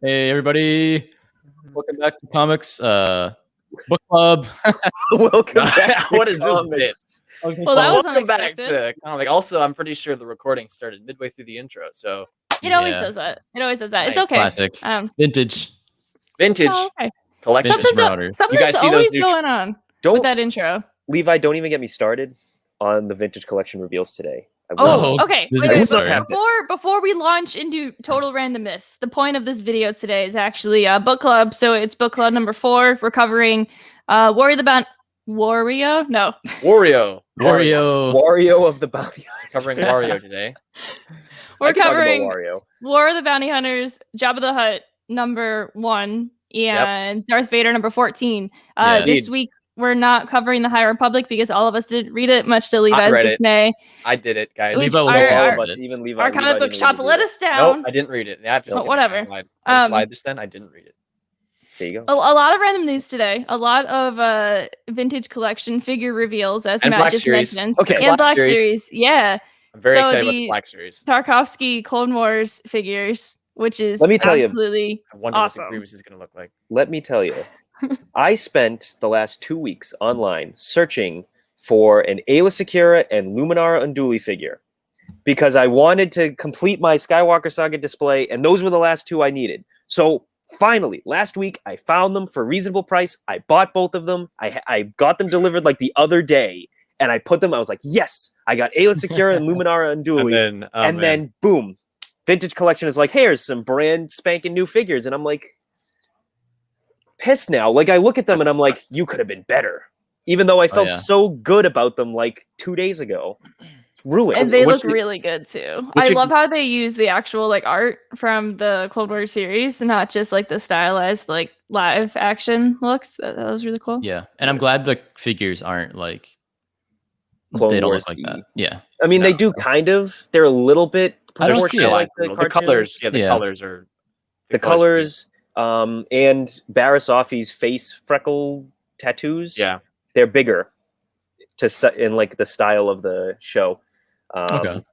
Hey everybody, welcome back to comics book club. Welcome back. What is this bit? Well, that was Welcome back unexpected. to comic. Also, I'm pretty sure the recording started midway through the intro, so It always Yeah. does that. It always does that. It's Nice. okay. Classic, vintage. vintage Oh, okay. collection. Vintage Marauders. You guys Something's see those always new- going on with Don't that intro. Levi, don't even get me started on the vintage collection reveals today. I Oh, will. okay. This Wait, is wait, good. before we launch into total randomness, the point of this video today is actually book club. So it's book club number 4. We're covering Wario? No. Wario. Wario of the Bounty Hunters. Covering Wario today. We're I can talk about covering Wario. War of the Bounty Hunters, Jabba the Hutt number 1, and Darth Vader number 14. Yeah. This week we're not covering the High Republic because all of us didn't read it, much to Levi's read it. dismay. I did it, guys. Levi- Levi will our- know all our- of All of us, it. even Levi. Our comic Levi book didn't shop even let do us down. Nope, I didn't read it. Yeah, But whatever. I just lied this then. I didn't read it. There you go. A lot of random news today. A lot of vintage collection figure reveals, as And Matt Black just Series. mentioned. Okay. And Black Black Series. Series. Yeah. I'm very So excited about the- the Black Series. Tarkovsky Clone Wars figures, which is Let me tell you. absolutely I wonder awesome. what the Grievous is going to look like. Let me tell you, I spent the last 2 weeks online searching for an Aayla Secura and Luminara Unduli figure because I wanted to complete my Skywalker Saga display, and those were the last 2 I needed. So finally, last week, I found them for a reasonable price. I bought both of them. I got them delivered like the other day, and I put them. I was like, yes, I got Aayla Secura and Luminara Unduli. And Then boom, vintage collection is like, hey, here's some brand spanking new figures, and I'm like pissed now. Like I look at them and I'm like, you could have been better, even though I felt yeah. so good about them like 2 days ago. It's ruined. And they What's look the- really good too. what's I your- love how they use the actual like art from the Clone Wars series, not just like the stylized like live action looks. That was really cool. Yeah, and I'm glad the figures aren't like Clone they don't Wars look like key. that. Yeah, I mean, they No. do kind of. They're a little bit I don't see proportionate it. like the cartoons. colors. Yeah, the Yeah. colors are The colors, and Barasofi's face freckle tattoos. Yeah. they're bigger in like the style of the show. Okay.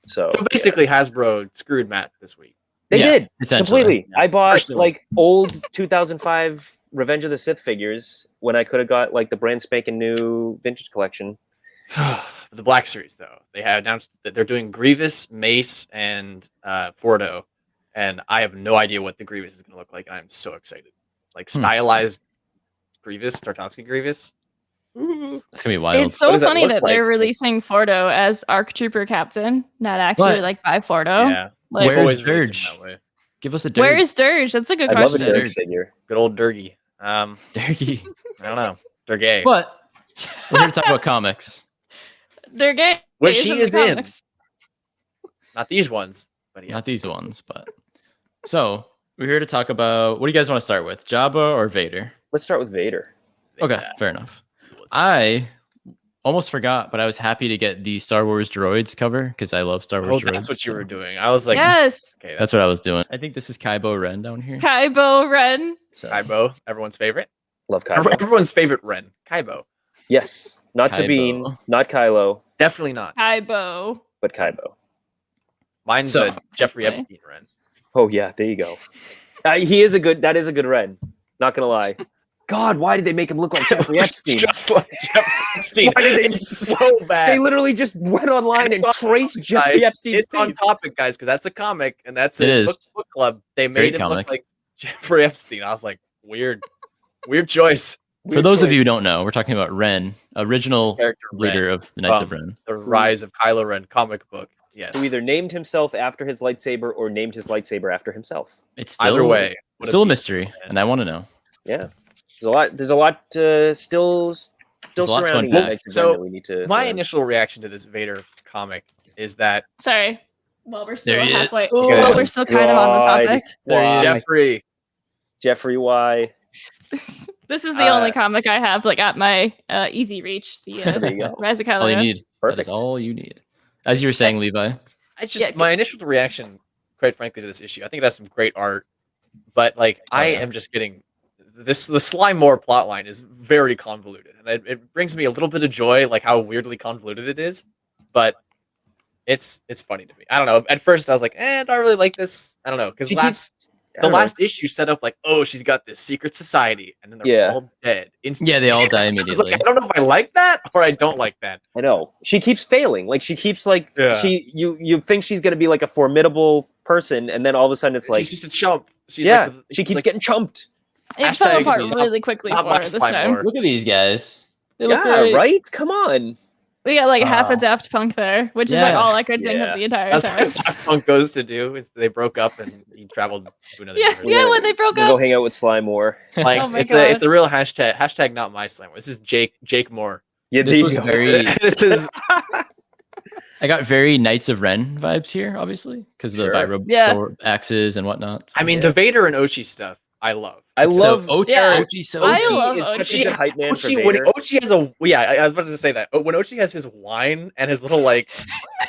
So So basically, Hasbro screwed Matt this week. they Yeah, did essentially. completely. Yeah. I bought Personally. like old 2005 Revenge of the Sith figures when I could have got like the brand spanking new vintage collection. The Black Series, though, they have announced that they're doing Grievous, Mace, and Fordo, and I have no idea what the Grievous is going to look like, and I'm so excited. Like stylized Grievous, Tarkovsky Grievous. Ooh. it's gonna be wild. It's so What does that funny look that like? they're releasing Fordo as ARC Trooper Captain, not actually What? like by Fordo. Yeah, Like, Where's always released them Dirge? that way. Give us a dirt. where is Dirge? That's a good I love a question. Dirge figure. Good old Durgy. Dirty? I don't know. They're gay. But we're here to talk about comics. They're gay. Which It's she the is in. comics. Not these ones, but yeah. Not these ones, but so we're here to talk about. What do you guys want to start with, Jabba or Vader? Let's start with Vader. Okay, Yeah. fair enough. I almost forgot, but I was happy to get the Star Wars droids cover because I love Star Wars Oh, droids. that's what you so were doing. I was like, Yes. okay, That's what I was doing. I think this is Kybo Ren down here. Kybo Ren. So Kaibo, everyone's favorite. Love Kylo. Everyone's favorite Ren, Kaibo. Yes, not Kylo. Sabine, not Kylo, Definitely not. Kybo. but Kybo. Mine's So- a Jeffrey Okay. Epstein Ren. Oh yeah, there you go. He is a good. That is a good Ren. Not gonna lie. God, why did they make him look like Jeffrey Epstein? Just like Jeffrey Epstein. Why did they- It's so bad. They literally just went online and It's on traced topic, Jeffrey guys. Epstein's It's on face. topic, guys, because that's a comic and that's It a is. book club. They Great made him comic. look like Jeffrey Epstein. I was like, weird choice. For Weird those of choice. you who don't know, we're talking about Ren, original Character leader Ren, of the Knights of from Ren. the Rise of Kylo Ren comic book. Yes. who either named himself after his lightsaber or named his lightsaber after himself. It's still Either way, what still a piece, mystery, man. and I want to know. Yeah, there's a lot still There's a lot to surrounding the unpack. Knights of So, Ren that we need to. My learn. initial reaction to this Vader comic is that Sorry. Well, we're still There he is. halfway. Oh Well, we're still kind of on the God. topic. There he is. Why? Jeffrey. Why? This is the only comic I have like at my easy reach. The There you go. Rise of Kylo All you Ren. need. That Perfect. is all you need. As you were saying, Levi. Yeah, My initial reaction, quite frankly, to this issue, I think it has some great art, but like I yeah. am just getting this. The Sly Moore plotline is very convoluted, and it brings me a little bit of joy, like how weirdly convoluted it is. But it's funny to me. I don't know. At first, I was like, do I really like this? I don't know, because She last keeps I the don't know. last issue set up like, oh, she's got this secret society, and then they're Yeah. all dead instantly. Yeah, they all die I was immediately. like, I don't know if I like that or I don't like that. I know. She keeps failing. Like she keeps like Yeah. you think she's gonna be like a formidable person, and then all of a sudden it's like She's just a chump. She's yeah, like, she keeps like, getting chumped. It fell Hashtag apart these- really quickly not for my her this Sly time. Moore. Look at these guys. They look Yeah, great. right? Come on. We got like half a Oh. Daft Punk there, which is like Yeah. all I could think Yeah. of the entire That's time. what Daft Punk goes to do. Is they broke up and he traveled to another Yeah, universe. yeah. When they broke We'll go up, hang out with Sly Moore. Like Oh my it's God. a real hashtag. Hashtag not my Sly Moore. This is Jake Moore. Yeah, This was very. This is I got very Knights of Ren vibes here, obviously, because of the Sure. vibro Yeah. sword axes and whatnot. I mean Yeah. the Vader and Ochi stuff I love. I love Ochi. Yeah. Ochi's so I cute. love is such a Ochi. good hype man for Ochi, when Vader. Ochi has a I was about to say that when Ochi has his wine and his little like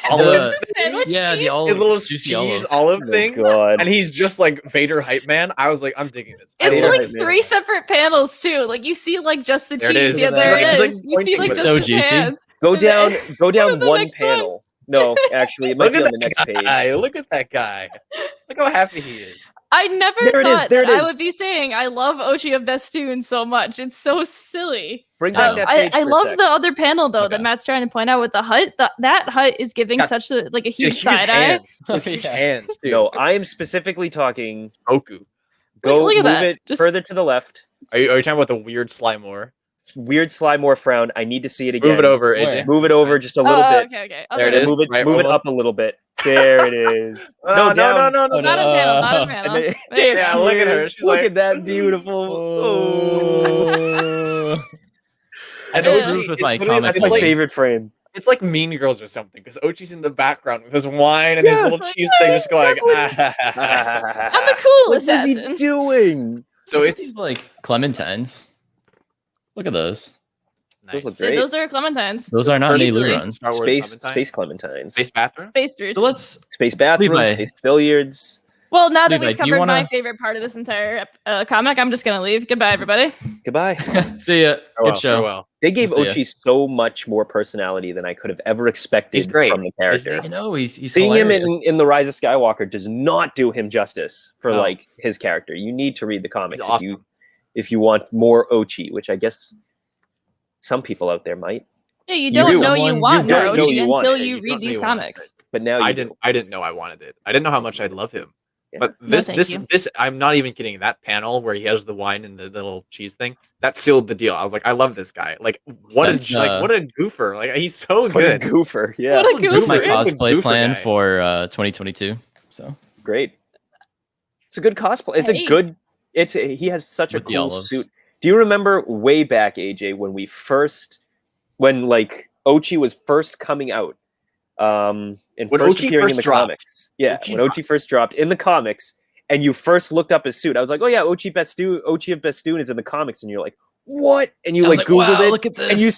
The- olive, sandwich yeah, cheese? the olive, his little juicy cheese olive. olive Oh, thing, God. and he's just like Vader hype man. I was like, I'm digging this. It's Vader like hype man. 3 separate panels too. Like you see like just the There it cheese. is. Yeah, He's there like- it he's like is. You see pointing like with just it. So his juicy. hands. Go And down then- go Go to down the one next one. panel. No, actually, it might Look be at on the that next page. guy. Look at that guy. Look how happy he is. I never There it is, thought there that it I is. would be saying I love Ochi of Bestoon so much. It's so silly. Bring back that page I for a love sec. the other panel though that Okay. Matt's trying to point out with the Hutt. That Hutt is giving Got- such a Huge huge side eye. hands. His Oh, huge yeah. hands too. No, I am specifically talking. Goku. Go look at move that. it Just- further to the left. Are you talking about the weird Sly Moore? Weird Sly Moore frown. I need to see it again. Move it over, Where? AJ. Move it over just a little Oh, bit. okay. There it Other- is. Move it, Right, move it almost. up a little bit. There it is. No, down. no. Oh, Not a no. panel. Not a And panel. then- There you Yeah, go. look at her. Yes, She's look like, at that beautiful. Oh. And Yeah. Ochi Moved with is my literally- comic That's it's my like, favorite frame. It's like Mean Girls or something because Ochi's in the background with his wine and his Yeah. little cheese thing, just going. I'm the cool What is he assassin. doing? So It's it's like clementines. Look at those. Those look nice. great. Those are clementines. Those are not First Nelu release runs. Star Wars Space Clementine. Clementines. Space bathroom. Space Druids. So let's. Space bathrooms, Levi. space billiards. Well, now that Levi, we've do you covered my wanna- favorite part of this entire comic, I'm just gonna leave. Goodbye, everybody. Goodbye. See ya. Farewell, Good show. farewell. They gave Just Ochi so much more personality than I could have ever expected He's great, from the character. isn't I know he's Seeing hilarious. him in the Rise of Skywalker does not do him justice for No. like his character. You need to read the comics He's awesome. if you want more Ochi, which I guess some people out there might. Yeah, you You don't do. know you Someone- want you more don't know Ochi you want until it. you You read don't know these you want it. comics. But now I you didn't. do. I didn't know I wanted it. I didn't know how much I'd love him. Yeah. But No, this, thank this, you. this, I'm not even kidding. That panel where he has the wine and the little cheese thing, that sealed the deal. I was like, I love this guy. Like, That's, what a goofer. Like, he's so What a good. goofer. Yeah. What a That's my goofer. cosplay Goofer plan guy. for 2022. So Great. It's a good cosplay. It's Hey. a good. He has such a With the cool olives. suit. Do you remember way back, AJ, when like Ochi was first coming out, and When first Ochi appearing in first the dropped. comics? Yeah, Ochi when Ochi first dropped in the comics, and you first looked up his suit, I was like, oh yeah, Ochi of Bestoon is in the comics, and you're like, what? And you I was like Googled wow, it, look at this. and you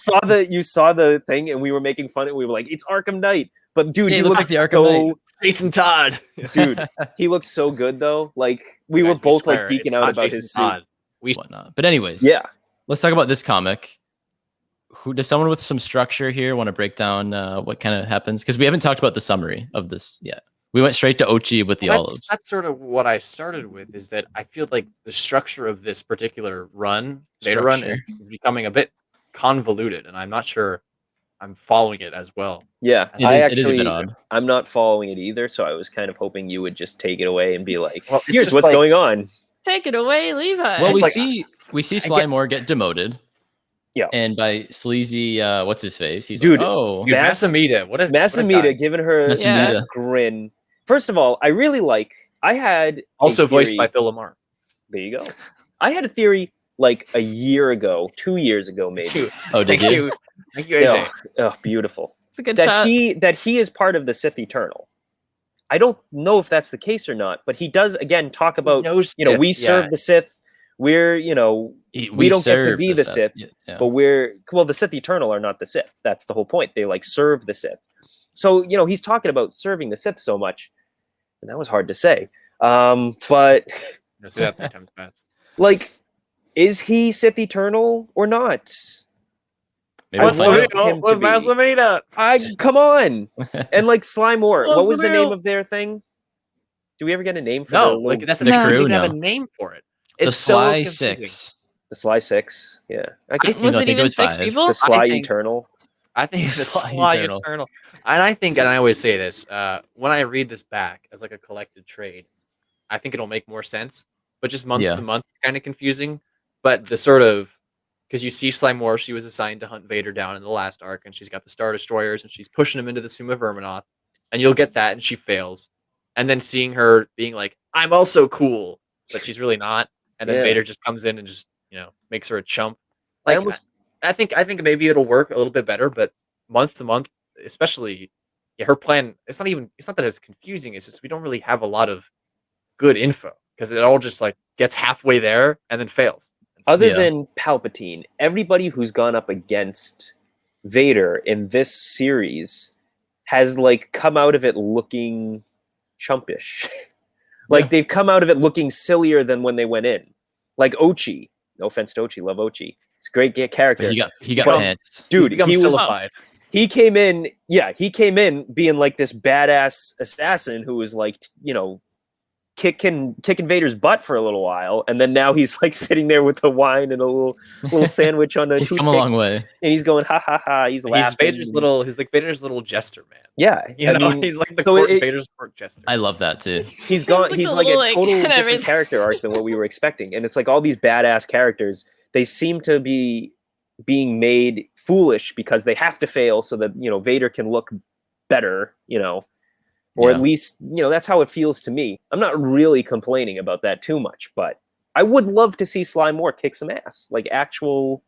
saw the thing, and we were making fun. And we were like, it's Arkham Knight, but dude, Yeah, he it looks looks like the Arkham so Knight. Jason Todd. dude. He looks so good though. Like we were Guys, both swear, like geeking it's out not about Jason his suit. Todd. whatnot. But anyways, Yeah. let's talk about this comic. Who does someone with some structure here want to break down what kind of happens? Because we haven't talked about the summary of this yet. We went straight to Ochi with the Well, olives. That's sort of what I started with. Is that I feel like the structure of this particular run, Vader run, is becoming a bit convoluted, and I'm not sure I'm following it as well. Yeah, It I is- actually, it is a bit odd. I'm not following it either. So I was kind of hoping you would just take it away and be like, Well, it's "Here's just what's like- going on." Take it away, Levi. Well, we like, see Sly Moore get demoted. Yeah. And by sleazy, what's his face? He's Dude, like, oh, Dude, Mas- Masamita, what a Masamita guy. giving her Masamita. that grin. First of all, I really like. I had a Also voiced theory- by Phil Lamar. There you go. I had a theory like a year ago, 2 years ago, maybe. Thank you, oh, did thank you? you, thank you, AJ. Oh, beautiful. It's a good That shot. he is part of the Sith Eternal. I don't know if that's the case or not, but he does again talk about we serve the Sith. We're we don't get to serve be the Sith, Yeah. but the Sith Eternal are not the Sith. That's the whole point. They like serve the Sith. So he's talking about serving the Sith so much, and that was hard to say. But Let's do that 3 times fast. like, is he Sith Eternal or not? Maybe we'll What's find the out. real- him to What's be. Masamita? Come on. And like Sly Moore, What's what was the the name real- of their thing? Do we ever get a name for No, the like that's the No. thing. We crew, don't even have no. a name for it. The It's so Sly confusing. Six. the Sly Six? Yeah, I guess think- Was I it think it even was 6 5. people? the Sly think- Eternal. I think the Sly Sly Eternal. Eternal. And I think, and I always say this, when I read this back as like a collected trade, I think it'll make more sense. But just month Yeah. to month, it's kind of confusing. But the sort of, because you see Sly Moore, she was assigned to hunt Vader down in the last arc, and she's got the Star Destroyers, and she's pushing him into the Suma Verminoth, and you'll get that, and she fails. And then seeing her being like, I'm also cool, but she's really not. And then Yeah. Vader just comes in and just, makes her a chump. I Like, almost I think maybe it'll work a little bit better, but month to month, especially, yeah, her plan. It's not that it's confusing. It's just we don't really have a lot of good info because it all just like gets halfway there and then fails. other Yeah. than Palpatine, everybody who's gone up against Vader in this series has like come out of it looking chumpish. Like Yeah. they've come out of it looking sillier than when they went in. Like Ochi. No offense to Ochi, love Ochi. It's a great character. He got But- pants. Dude, become he was sillified. he came in being like this badass assassin who was like, kicking Vader's butt for a little while, and then now he's like sitting there with the wine and a little sandwich on the He's come a toothpick, long way. and he's going ha ha ha. He's laughing. He's like Vader's little jester, man. Yeah, You know, I mean, he's like the so Vader's court jester. I love that too. he's gone. like He's the like little, a like, total and different everything. character arc than what we were expecting, and it's like all these badass characters. They seem to be being made foolish because they have to fail so that Vader can look better. Or Yeah. at least that's how it feels to me. I'm not really complaining about that too much, but I would love to see Sly Moore kick some ass, like actual.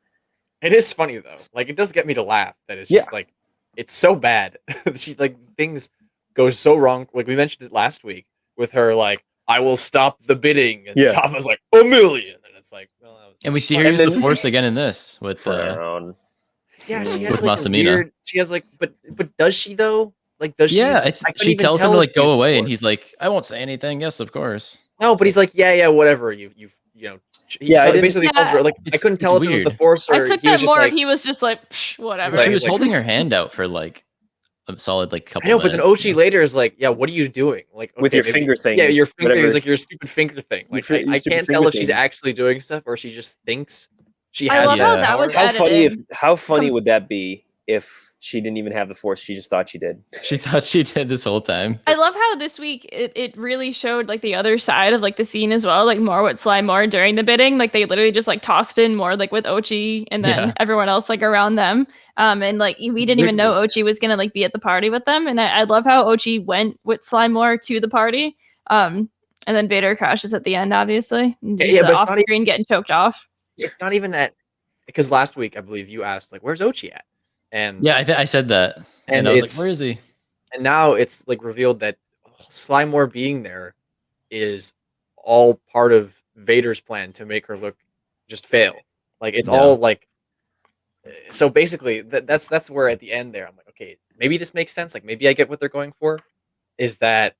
It is funny though. Like it does get me to laugh. That it's just like it's so bad. She like things go so wrong. Like we mentioned it last week with her. Like I will stop the bidding, and Yeah. Jabba's like $1 million, and it's like, well, that was And we see her And use the then- Force again in this with Frown. yeah. She with has like a Masamina. weird. She has like, but does she though? Like does she? yeah. I She couldn't even tells him tell to if like she go used the away, and Force. he's like, "I won't say anything." Yes, of course. No, but he's like, yeah, whatever. He Yeah, I didn't- basically tells her like I It's- couldn't tell it's if it was the weird. Force or I took he was that just more like. if he was just like, Psh, whatever. like- She was like- holding her hand out for like a solid like couple. I know, but then minutes. Ochi later is like, yeah, what are you doing? Like With okay, your maybe- finger thing, Yeah, your finger whatever. is like your stupid finger thing. Like Your I stupid can't tell finger if she's thing. actually doing stuff or she just thinks she I has. love how the that was power. How funny Com- would that be if she didn't even have the Force? She just thought she did. She thought she did this whole time. I love how this week it really showed like the other side of like the scene as well, like more with Sly Moore during the bidding. Like they literally just like tossed in more like with Ochi and then Yeah. everyone else like around them. And like we didn't even know Ochi was gonna like be at the party with them. And I love how Ochi went with Sly Moore to the party. And then Vader crashes at the end, obviously. And Yeah, just, but it's off not even- screen getting choked off. It's not even that because last week I believe you asked like, "Where's Ochi at?" And Yeah, I said that, and, And I was it's- like, "Where is he?" and now it's like revealed that Sly Moore being there is all part of Vader's plan to make her look just fail. Like it's Yeah. all like. So basically, that's where at the end there I'm like, okay, maybe this makes sense. Like maybe I get what they're going for, is that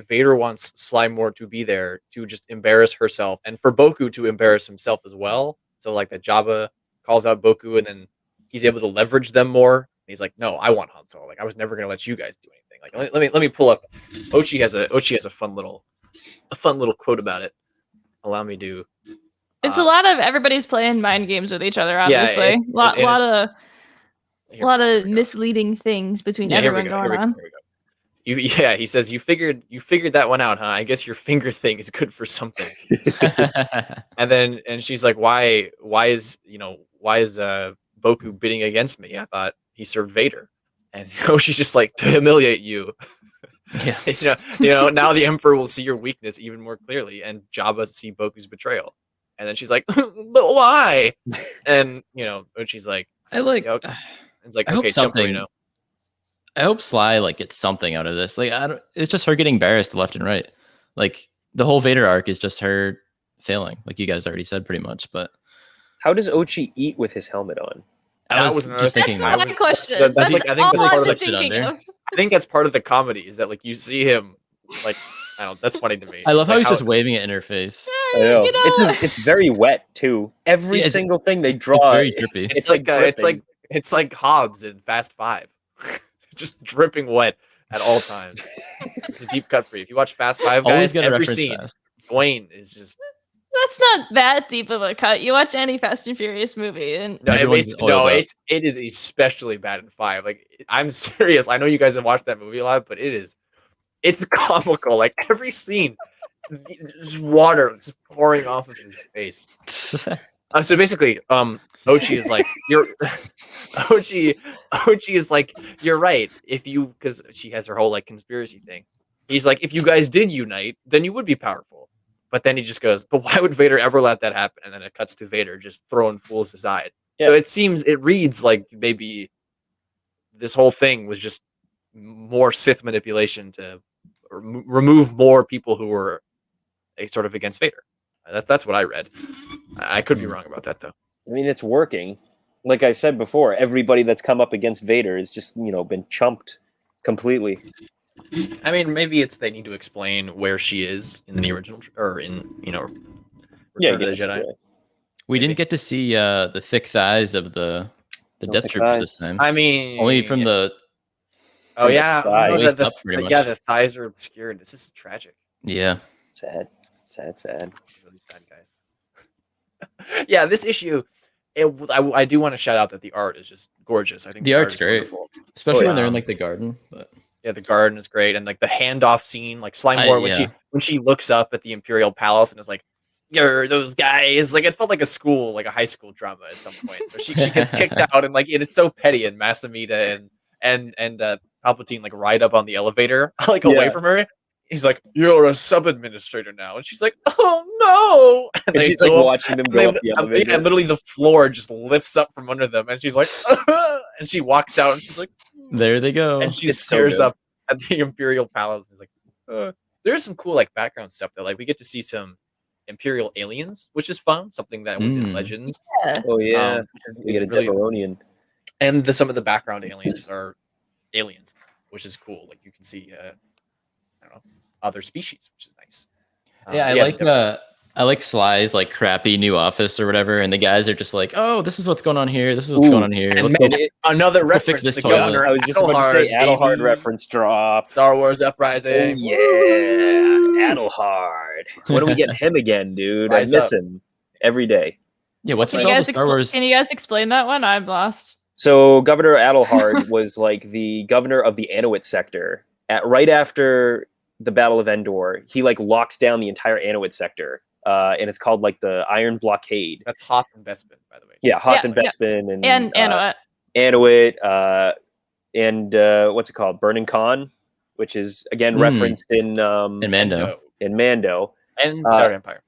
Vader wants Sly Moore to be there to just embarrass herself, and for Boku to embarrass himself as well. So like that Jabba calls out Boku, and then he's able to leverage them more. And he's like, no, I want Han Solo. Like I was never gonna let you guys do anything. Like let me pull up. Ochi has a fun little quote about it. Allow me to. It's a lot of everybody's playing mind games with each other, Yeah, obviously. it- Here, lot here of we go. misleading things between Yeah, here we everyone go. Here going we go. on. Here we go. He says you figured that one out, huh? I guess your finger thing is good for something. And she's like, why is Boku bidding against me? I thought he served Vader. And she's just like, to humiliate you. yeah, Now the Emperor will see your weakness even more clearly, and Jabba see Boku's betrayal. And then she's like, but why? And she's like, I like. okay. It's like, I hope okay, something. Temporino. I hope Sly like gets something out of this. Like, I don't. It's just her getting embarrassed left and right. Like the whole Vader arc is just her failing. Like you guys already said, pretty much. But How does Ochi eat with his helmet on? I That was was another just thing. thinking. That's that. my question. that's That's like- I think all that's I've part been of the- thinking under. of. I think that's part of the comedy is that like you see him like I don't know, that's funny to me. I love how Like, he's just waving it in her face. I know. You know- It's very wet too. Every Yeah, it's- single thing they draw. It's very drippy. it's like dripping. it's like Hobbs in Fast 5. Just dripping wet. at all times. It's a deep cut for you. If you watch Fast Five, Always guys, gotta every reference scene, Fast. Dwayne is just That's not that deep of a cut. You watch any Fast and Furious movie, and no. Everyone's oiled up. It is especially bad in 5. Like I'm serious. I know you guys have watched that movie a lot, but it's comical. Like every scene, just water just pouring off of his face. So basically, Ochi is like Ochi is like, you're right. Because she has her whole like conspiracy thing. He's like, if you guys did unite, then you would be powerful. But then he just goes, but why would Vader ever let that happen? And then it cuts to Vader just throwing fools aside. Yeah. So it reads like maybe this whole thing was just more Sith manipulation to remove more people who were sort of against Vader. That's what I read. I could be wrong about that though. I mean, it's working. Like I said before, everybody that's come up against Vader has just, been chumped completely. I mean, maybe they need to explain where she is in the original or in Return of the Jedi. We didn't get to see the thick thighs of the Death thick Troopers thighs. this time. I mean, Only from the from the thighs. waist up, pretty much. Yeah, the thighs are obscured. This is tragic. Yeah. Sad. Really sad, guys. Yeah, this issue. I do want to shout out that the art is just gorgeous. I think The art's great. wonderful. Especially when they're in yeah. like the garden. But Yeah, the garden is great, and like the handoff scene, like Sly Moore when she looks up at the Imperial Palace and is like, "You're those guys." Like it felt like a high school drama at some point. So she gets kicked out, and like it's so petty. And Masamita and Palpatine like ride up on the elevator, like away from her. He's like, "You're a sub administrator now," and she's like, "Oh no!" And she's like watching them go up the elevator. And literally the floor just lifts up from under them, and she's like, and she walks out, and she's like, there they go. and she It's so stares good. up at the Imperial Palace, and is like, There's some cool like background stuff though. Like we get to see some Imperial aliens, which is fun. Something that was in Legends. Oh yeah, we is get a really- Devaronian. and some of the background aliens are aliens, which is cool. Like you can see, I don't know, other species, which is nice. I like Sly's like crappy new office or whatever, and the guys are just like, "Oh, this is what's going on here. This is what's going on here. And Let's go." another We'll fix reference this to toilet. Governor I was just about to say Adelhard baby. reference drop. Star Wars Oh Uprising. yeah, Adelhard. When do we get him again, dude? Rise I miss up. him every day. Yeah, what's can with you all guys the Star Wars? can you guys explain that one? I'm lost. So Governor Adelhard was like the governor of the Anowit sector. Right after the Battle of Endor, he like locked down the entire Anowit sector. And it's called like the Iron Blockade. That's Hoth and Bespin, by the way. Yeah, Hutt and Yeah. Bespin And Anowit. Anowit, and what's it called? Burning Khan, which is again referenced in Mando. in Mando And Shattered Empire.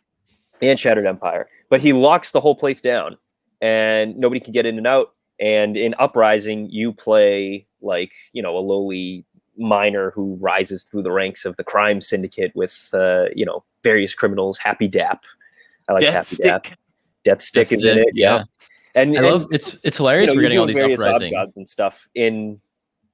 and Shattered Empire. But he locks the whole place down, and nobody can get in and out. And in Uprising, you play like a lowly miner who rises through the ranks of the crime syndicate with various criminals. Happy Dap. I like Death Happy Stick. Dap. Death Stick is in it. Yeah. And I love it's hilarious. We're you're getting all doing these various uprising. gods and stuff in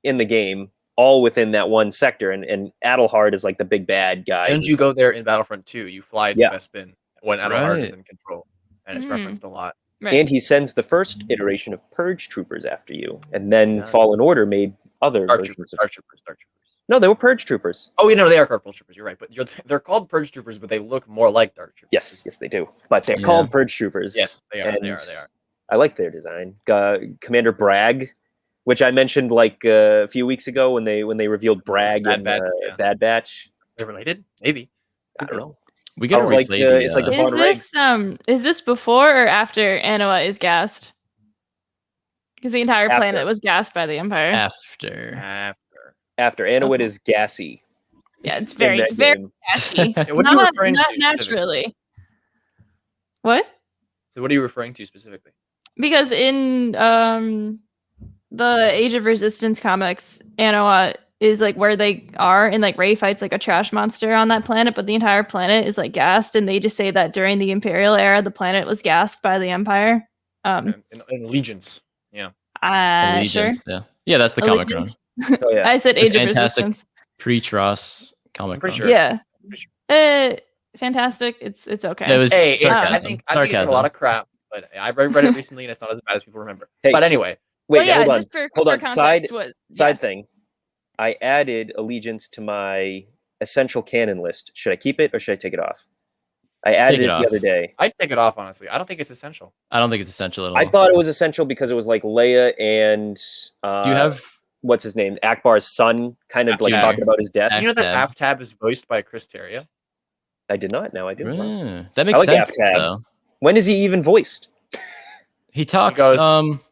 the game, all within that one sector. And Adelhard is like the big bad guy. And you go there in Battlefront 2. You fly to Yeah. Bespin when Adelhard is Right. in control. And it's Mhm. referenced a lot. Right. And he sends the first iteration of Purge Troopers after you, and then He does. Fallen Order made other Star versions Troopers. of. Star Troopers. Star Troopers. No, they were Purge Troopers. Oh, they are Purge Troopers. You're right. But they're called Purge Troopers, but they look more like Dark Troopers. Yes, they do. But they're Yeah. called Purge Troopers. Yes, they are. They And are. I like their design. Commander Bragg, which I mentioned like a few weeks ago when they revealed Bragg Bad in Batch, yeah. Bad Batch. They're related? Maybe. I don't know. We gotta Sounds like, replay the, it's like the Von Is this before or after Anoa is gassed? Because the entire After. planet was gassed by the Empire. after. After Anowit Okay. is gassy. Yeah, it's in very that very game. gassy. Yeah, what are you not referring not to specifically? naturally. What? So what are you referring to specifically? Because in the Age of Resistance comics, Anoa is like where they are, and like Rey fights like a trash monster on that planet, but the entire planet is like gassed, and they just say that during the Imperial era, the planet was gassed by the Empire. In Allegiance. Yeah. Sure. Allegiance, yeah, that's the comic run. Allegiance. Oh yeah. I said The Age of fantastic Resistance. Pre-Tross comic I'm pretty run. sure. Yeah. Pretty Fantastic. It's okay. It was Hey, sarcasm. I think it's a lot of crap, but I read it recently and it's not as bad as people remember. Hey, but anyway, Wait, well, yeah, hold on. just for Hold on. context, Side thing. I added Allegiance to my essential canon list. Should I keep it or should I take it off? I added Take it it the off. other day. I'd take it off, honestly. I don't think it's essential. I don't think it's essential at all. I thought it was essential because it was like Leia and Do you have? what's his name? Akbar's son, kind of like Aftab. talking about his death. Did you know that Aftab. Aftab is voiced by Chris Terrio? I did not. Now I do. Wow. That makes I like sense Aftab. though. When is he even voiced? He talks.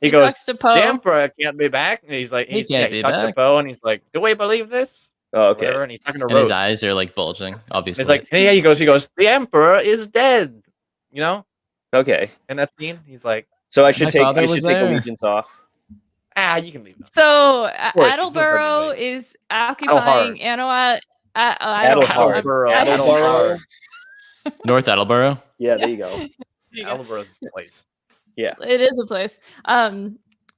He goes, talks to Poe. the Emperor can't be back. And he's like, He can't be talks to back. Poe, and he's like, do we believe this? Oh, Or okay. whatever, and he's talking to and his Rose. eyes are like bulging. Obviously, He's like, yeah, he goes, the Emperor is dead. You know, Okay. in that scene, he's like, So I should My take father was there. Allegiance off. you can leave. Them. So course, this is Attleboro what is occupying Anowat. Attleboro. Attleboro. North Attleboro. Yeah, there you go. Attleboro's place. It is a place.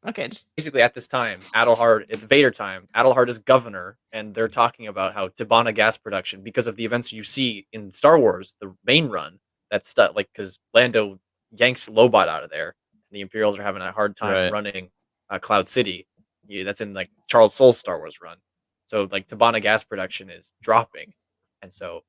Okay, just Basically, at this time, Adelhard, at the Vader time, Adelhard is governor, and they're talking about how Tabana gas production, because of the events you see in Star Wars, the main run, that's stuff like because Lando yanks Lobot out of there, and the Imperials are having a hard time Right. running Cloud City. Yeah, that's in like Charles Soule's Star Wars run. So like Tabana gas production is dropping, and so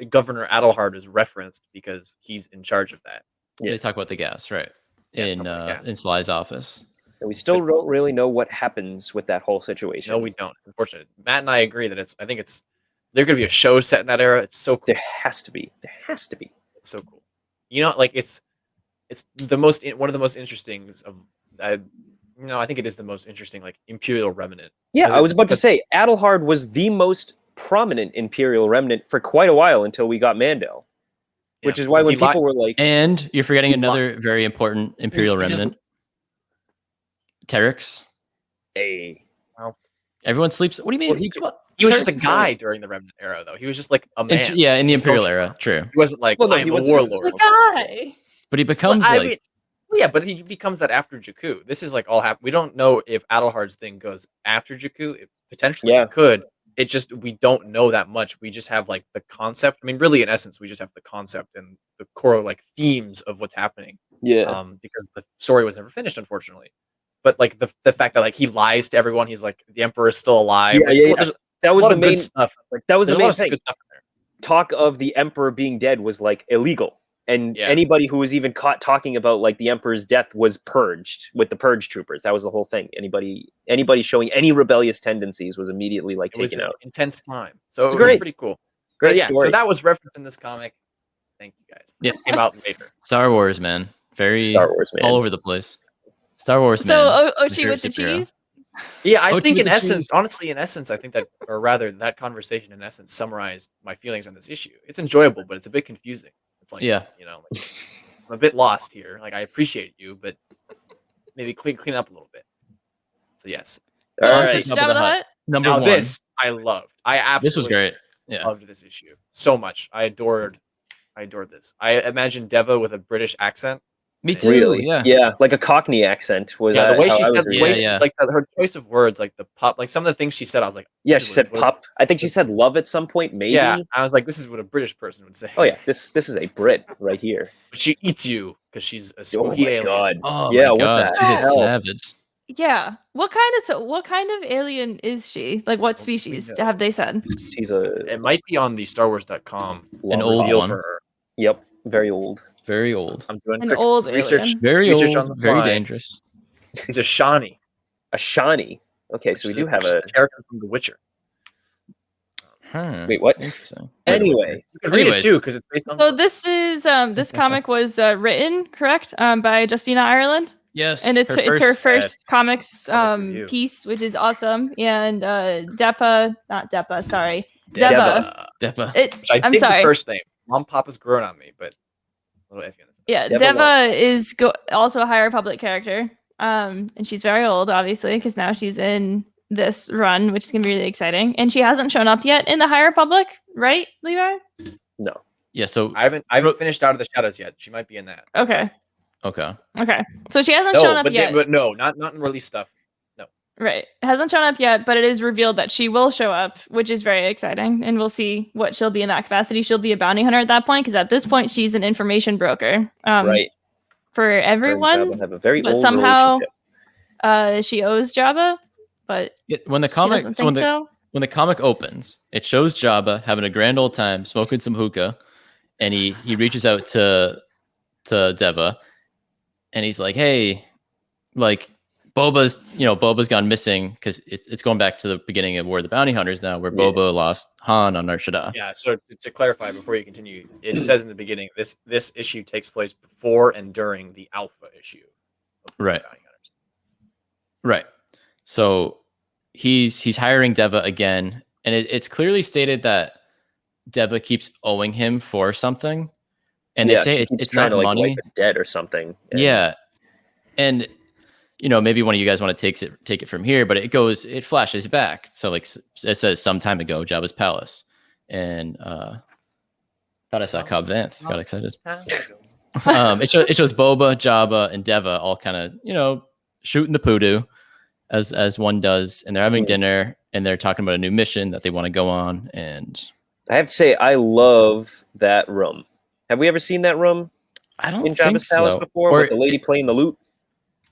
Governor Adelhard is referenced because he's in charge of that. Yeah. They talk about the gas, right? Yeah, in talk about gas. in Sly's office. And we still don't really know what happens with that whole situation. No, we don't. It's unfortunate. Matt and I agree that I think there could be a show set in that era. It's so cool. There has to be. There has to be. It's so cool. You know, like it's the most one of the most interesting of. No, I think it is the most interesting, like Imperial Remnant. Yeah, Because I was about to because- say Adelhard was the most prominent Imperial remnant for quite a while until we got Mando, which is why because when he li- people were like, And you're forgetting He another very important Imperial He just- remnant. Terex. "Hey, Everyone sleeps. What do you mean? Well, he- Come on. He was just a Terex- guy during the Remnant era, though. He was just like a man. Yeah, in the He was Imperial social. era, true. He wasn't like Well, no, I'm he a wasn't warlord. just the guy. But he becomes Well, I like mean, yeah, but he becomes that after Jakku. This is like all happen. We don't know if Adelhard's thing goes after Jakku. Potentially, Yeah. it could. It just we don't know that much. We just have like the concept. I mean, really, in essence, we just have the concept and the core like themes of what's happening. yeah, Because the story was never finished, unfortunately. But like the fact that like he lies to everyone, he's like the Emperor is still alive. Yeah, Like, yeah, there's that a was lot the of main. good stuff. That was There's the a lot main of thing. good stuff in there. Talk of the Emperor being dead was like illegal, and Yeah. anybody who was even caught talking about like the Emperor's death was purged with the purge troopers. That was the whole thing. Anybody showing any rebellious tendencies was immediately like It was taken an out. intense time. So It's it was great. pretty cool. Great But yeah, story. so that was referenced in this comic. Thank you guys. Yeah. It came out later. Star Wars, man. Very Star Wars, man. all over the place. Star Wars, So man. Ochi Favorite with the superhero. cheese. Yeah, I Ochi think with in the essence, cheese. honestly, in essence, I think that, or rather, that conversation in essence summarized my feelings on this issue. It's enjoyable, but it's a bit confusing. It's like, Yeah. you know, like, I'm a bit lost here. Like, I appreciate you, but maybe clean up a little bit. So yes. All Well, right. so Jabba the Hutt. Number Now one. this I loved. I absolutely This was great. Yeah. loved this issue so much. I adored this. I imagined Deva with a British accent. Me too. Really? Yeah. Like a Cockney accent was. Yeah, the way how she I was said, reading the way it. she, Yeah. like her choice of words, like the pup, like some of the things she said, I was like, Yeah, this she is said what- pup. I think she said love at some point, maybe. Yeah, I was like, this is what a British person would say. Oh yeah, this is a Brit right here. But she eats you because she's a Oh spooky my alien. god. Oh Yeah, my what god. the She's a hell? savage. Yeah. What kind of alien is she? Like what species know. have they said? She's a It might be on the StarWars.com An old reveal one. for her. Yep, very old. Very old. I'm doing An quick old research. alien. Very Research old. on the Very fly. dangerous. He's a Shawnee. A Shawnee. Okay, so we do have a. character from The Witcher. Huh. Wait, what? Interesting. Anyway, You can read it Anyways. too because it's based on. So this is this comic was written, correct, by Justina Ireland, Yes. and it's her first yes, comics comic review. piece, which is awesome. And Deva Deva. Depa. Which I I'm dig sorry. the first name. Mom Papa's grown on me, but a little iffy on this. Yeah, Deva Deva is also a High Republic character, and she's very old, obviously, because now she's in this run, which is gonna be really exciting. And she hasn't shown up yet in the High Republic, right, Levi? no. Yeah. So I haven't finished Out of the Shadows yet. She might be in that. Okay, okay. so she hasn't shown No, up but yet. not in release stuff. Right. It hasn't shown up yet, but it is revealed that she will show up, which is very exciting. And we'll see what she'll be in that capacity. She'll be a bounty hunter at that point, because at this point, she's an information broker Right. for Her and everyone. Jabba have a very But old somehow relationship. she owes Jabba, but When the she comic, doesn't so when think the so. when the comic opens, it shows Jabba having a grand old time, smoking some hookah, and he reaches out to Deva, and he's like, "Hey, like Boba's gone missing because it's going back to the beginning of War of the Bounty Hunters now, where Boba lost Han on Nar Shaddaa." Yeah. So to clarify before you continue, it says in the beginning this issue takes place before and during the Alpha issue. Of Right. Bounty Hunters. Right. So he's hiring Deva again, and it's clearly stated that Deva keeps owing him for something, and they say she keeps it's trying not to like money. wipe a debt or something. And Yeah, and maybe one of you guys want to take it from here, but it flashes back. So like it says some time ago, Jabba's palace, and thought I saw Cobb Vanth. Got excited. It shows Boba, Jabba, and Deva all kind of shooting the poodoo as one does, and they're having dinner, and they're talking about a new mission that they want to go on. And I have to say, I love that room. Have we ever seen that room I don't in think Jabba's palace so. before with the lady playing the lute?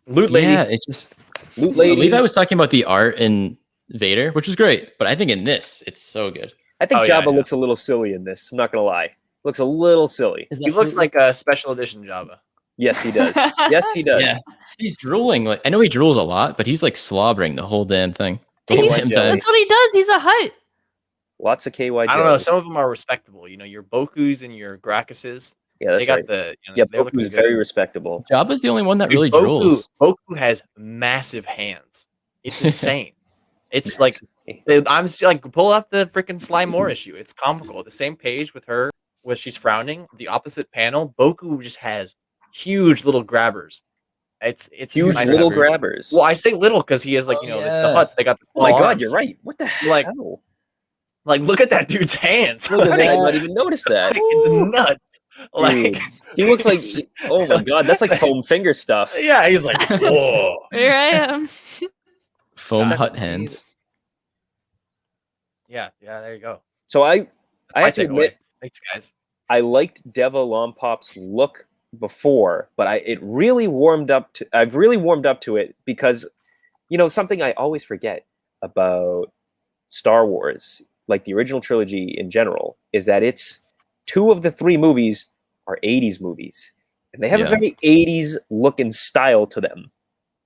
Loot lady. Yeah, it just Loot lady. Levi was talking about the art in Vader, which was great, but I think in this, it's so good. I think Oh, yeah, Jabba yeah. looks a little silly in this. I'm not gonna lie. Looks a little silly. He looks like a special edition Jabba. Yes, he does. Yes, he does. Yeah, he's drooling. Like I know he drools a lot, but he's like slobbering the whole damn thing. The whole damn time. That's what he does. He's a Hutt. Lots of KY. I don't know. Some of them are respectable. Your Bokus and your Gracchuses. Yeah, that's they got right. the. Yeah, they're looking Boku's good. very respectable. Jabba's the only one that Dude, really drools. Boku has massive hands. It's insane. It's like I'm just like pull up the freaking Sly Moore issue. It's comical. The same page with her where she's frowning. The opposite panel, Boku just has huge little grabbers. It's Huge nice little grabbers. grabbers. Well, I say little because he has like the Hutts. They got the Oh my small god, arms. you're right. What the Like- hell? Like look at that dude's hands. Look at Like, that. I not even noticed that. it's nuts. Like Dude, he looks like. Oh my god, that's like foam finger stuff. yeah, he's like whoa. Here I am. Foam That's Hutt amazing. hands. Yeah, there you go. So I That's I my have to takeaway. admit, Thanks, guys. I liked Deva Lompop's look before, but I've really warmed up to it because something I always forget about Star Wars, like the original trilogy in general, is that it's 2 of the 3 movies are 80s movies, and they have a Yeah. very 80s look and style to them.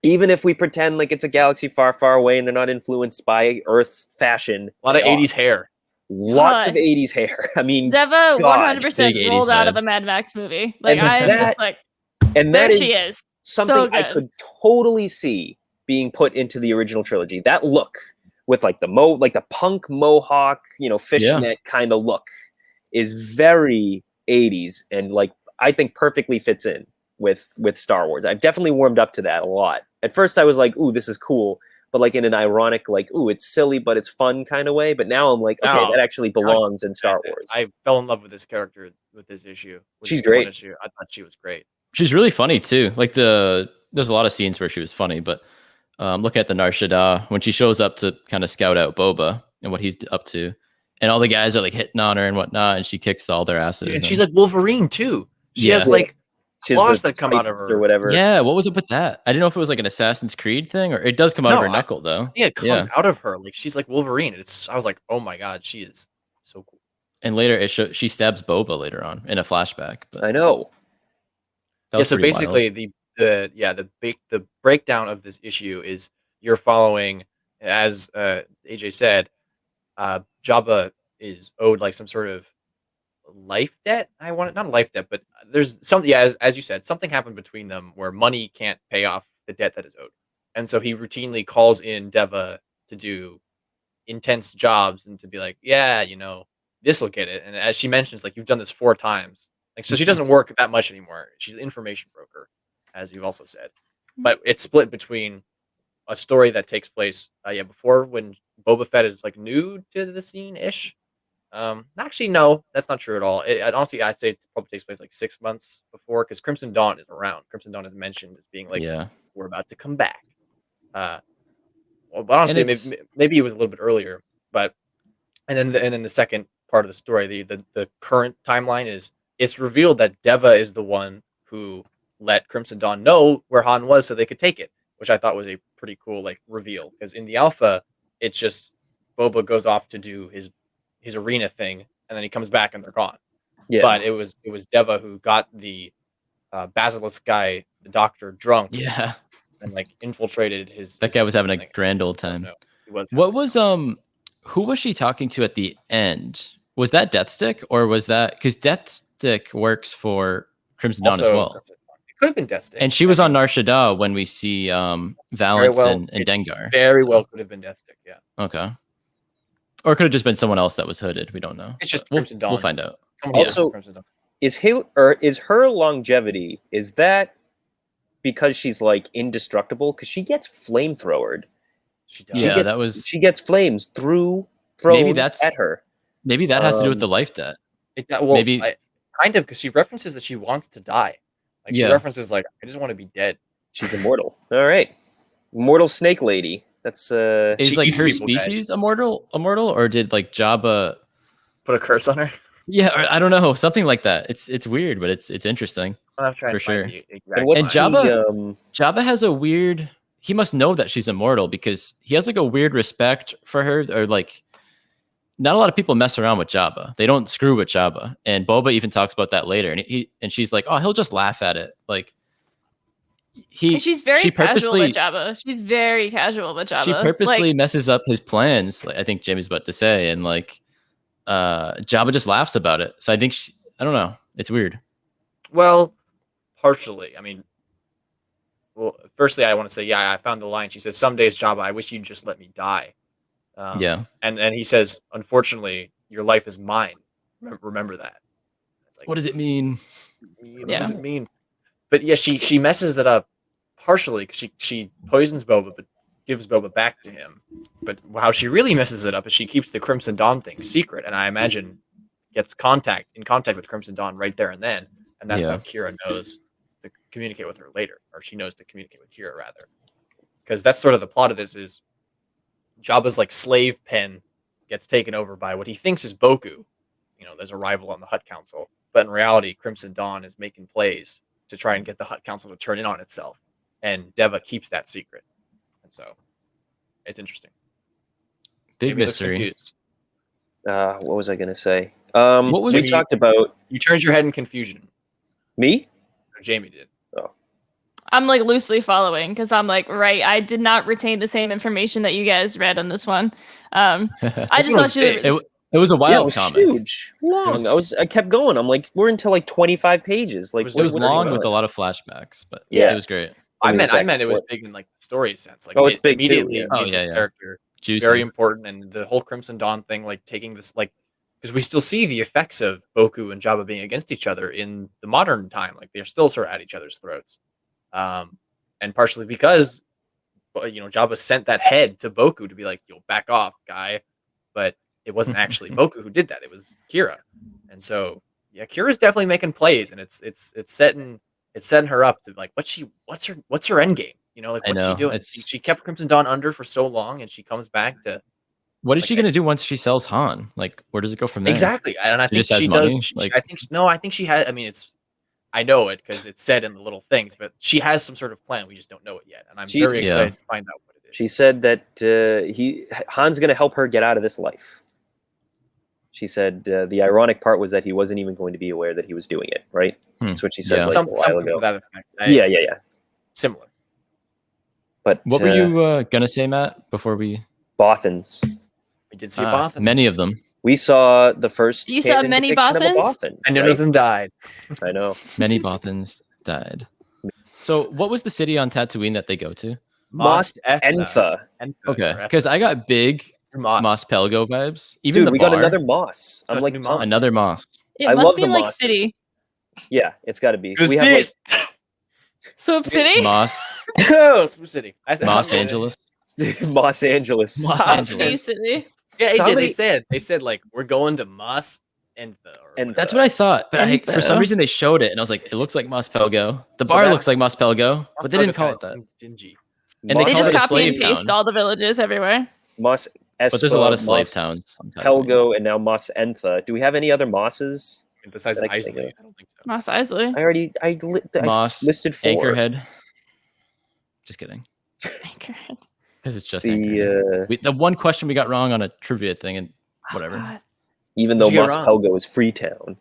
Even if we pretend like it's a galaxy far, far away and they're not influenced by Earth fashion, A lot of they are. 80s hair. Lots of God. 80s hair. I mean, Deva God, 100% big 80s rolled out of a vibes. Mad Max movie. Like And I'm that- just like, and there that she is is. something So I good. could totally see being put into the original trilogy. That look with like the punk mohawk, fishnet kind of look is very 80s, and like I think perfectly fits in with Star Wars. I've definitely warmed up to that a lot. At first I was like, ooh, this is cool, but like in an ironic, like, ooh, it's silly but it's fun kind of way. But now I'm like, okay, No, that actually belongs in Star Wars. I fell in love with this character with this issue. With She's this one great. issue. I thought she was great. She's really funny too. Like there's a lot of scenes where she was funny, but looking at the Nar Shaddaa when she shows up to kind of scout out Boba and what he's up to, and all the guys are like hitting on her and whatnot, and she kicks all their asses. And she's like Wolverine too. She has Yeah. like She has claws the that come out of spikes her. or whatever. yeah, what was it with that? I didn't know if it was like an Assassin's Creed thing, or it does come out of No, her knuckle though. Yeah, it comes out of her. Like she's like Wolverine. I was like, oh my god, she is so cool. And later she stabs Boba later on in a flashback. But I know. that Yeah, was so pretty basically wild. the breakdown of this issue is you're following, as AJ said, Jabba is owed like some sort of life debt. Not a life debt, but there's something. Yeah, as you said, something happened between them where money can't pay off the debt that is owed, and so he routinely calls in Deva to do intense jobs and to be like, yeah, this will get it. And as she mentions, like you've done this 4 times, like so she doesn't work that much anymore. She's an information broker, as you've also said, but it's split between a story that takes place before when Boba Fett is like new to the scene ish. Actually, no, that's not true at all. Honestly, I'd say it probably takes place like 6 months before, because Crimson Dawn is around. Crimson Dawn is mentioned as being like, yeah. we're about to come back. But honestly, maybe it was a little bit earlier. But and then the second part of the story, the current timeline is it's revealed that Deva is the one who let Crimson Dawn know where Han was so they could take it, which I thought was a pretty cool like reveal, because in the alpha it's just Boba goes off to do his arena thing, and then he comes back and they're gone. Yeah. But it was Deva who got the basilisk guy, the doctor, drunk Yeah, and like infiltrated his. that guy was having a thing. grand old I don't time. know. He was. What was who was she talking to at the end? Was that Deathstick or was that because Deathstick works for Crimson Dawn as Also, well? it could have been Deathstick. And she was on Nar Shaddaa when we see Valance and Dengar. Very well could have been Deathstick, yeah. Okay. Or it could have just been someone else that was hooded. We don't know. It's just But Crimson Dawn. We'll find out. Someone else Also- from Crimson Dawn. Is her longevity, is that because she's like indestructible? Because she gets flamethrowered. She does. Yeah, gets- that was She gets flames thrown that's- at her. maybe that has to do with um, the life debt. Maybe maybe- kind of because she references that she wants to die. Like she Yeah. references like I just want to be dead. She's immortal. All right, immortal snake lady. That's Is she like eats her people, guys. species immortal, or did like Jabba? Put a curse on her. Yeah, or, I don't know, something like that. It's weird, but it's interesting. I'm trying For to find sure. the exact and what's And line. Jabba- Jabba has a weird. He must know that she's immortal because he has like a weird respect for her, or like. Not a lot of people mess around with Jabba. They don't screw with Jabba, and Boba even talks about that later. And she's like, "Oh, he'll just laugh at it." Like And she's very she casual purposely with Jabba. She's very casual with Jabba. she purposely Like, messes up his plans. Like, I think Jamie's about to say, and like Jabba just laughs about it. So I think I don't know. It's weird. Well, partially. I mean, well, firstly, I want to say, yeah, I found the line. She says, "Some days, Jabba, I wish you'd just let me die." Yeah. And he says, "Unfortunately, your life is mine. Remember that." It's like, What does it mean? What Yeah. does it mean? But yeah, she messes it up partially because she poisons Boba, but gives Boba back to him. But how she really messes it up is she keeps the Crimson Dawn thing secret, and I imagine gets in contact with Crimson Dawn right there and then, and that's Yeah. how Kira knows to communicate with her later, or she knows to communicate with Kira rather, because that's sort of the plot of this is Jabba's like slave pen gets taken over by what he thinks is Boku. You know, there's a rival on the Hutt Council, but in reality, Crimson Dawn is making plays to try and get the Hutt Council to turn in on itself, and Deva keeps that secret, and so it's interesting. Big Jamie looks mystery. confused. what was I gonna say? What was we the- talked about You turned your head in confusion. me? Or Jamie did. I'm like loosely following because I'm like, right, I did not retain the same information that you guys read on this one. I This just one was thought she big. it was a Yeah, wild it was comic. huge, long. I kept going. I'm like, we're into like 25 pages. Like, It It was what's long going with a on? lot of flashbacks, but Yeah. it was great. I mean, meant back it was what- big in like the story sense. Like Oh, it's big too, immediately yeah. Oh, made yeah, this yeah. character Juicy. very important, and the whole Crimson Dawn thing, like taking this like because we still see the effects of Boku and Jabba being against each other in the modern time. Like they're still sort of at each other's throats, and partially because Jabba sent that head to Boku to be like, "You'll back off, guy," but it wasn't actually Boku who did that. It was Kira, and so yeah, Kira's definitely making plays, and it's setting her up to like what's her end game? You know, like I what's she know, doing? it's- She kept Crimson Dawn under for so long, and she comes back to What is Like, she gonna do once she sells Han? Like, where does it go from there? exactly, and I She think just has she money? does. Like- I think she had. I mean, I know it because it's said in the little things, but she has some sort of plan. We just don't know it yet, and I'm She's- very Yeah. excited to find out what it is. She said that Han's going to help her get out of this life. She said the ironic part was that he wasn't even going to be aware that he was doing it. Right? Hmm. That's what she said Yeah. like a while something ago. to that effect. Yeah. Similar. But What were you gonna say, Matt? Before we Bothans? We did see a Bothan. many of them. We saw the first. You saw canon many depiction of a Bothans? Bothan, and none right? of them died. I know. Many Bothans died. So, what was the city on Tatooine that they go to? Mos Etna. Entha. Okay, because I got big Mos Pelgo vibes. Even Dude, the we bar, got another Moss. I'm That's like new pumped. Moss. another Mos. It I must love be the like Mosses. city. Yeah, it's got to be. Who's We have this? Swoop City? Moss, Oh, Swoop City. Los Angeles. like Los Angeles. Los Space Angeles. City. Yeah, AJ, Somebody- they said like we're going to Mos Entha. And That's what I thought, but for some Info. reason they showed it, and I was like, it looks like Mos Pelgo. The bar that's- looks like Mos Pelgo, but they didn't call it that. Dingy. And They call just it a copy slave and paste town. all the villages everywhere. Mos But there's a lot of Espa, slave Mos towns. on Tatooine. Pelgo, and now Mos Entha. Do we have any other Mosses? Besides That I can Isley, think I don't think so. Mos Eisley. I Moss, listed 4. Anchorhead. Just kidding. Anchorhead. Because it's just Anchorhead. The one question we got wrong on a trivia thing and whatever. God. Even though What'd you get Mos wrong? Pelgo is Freetown.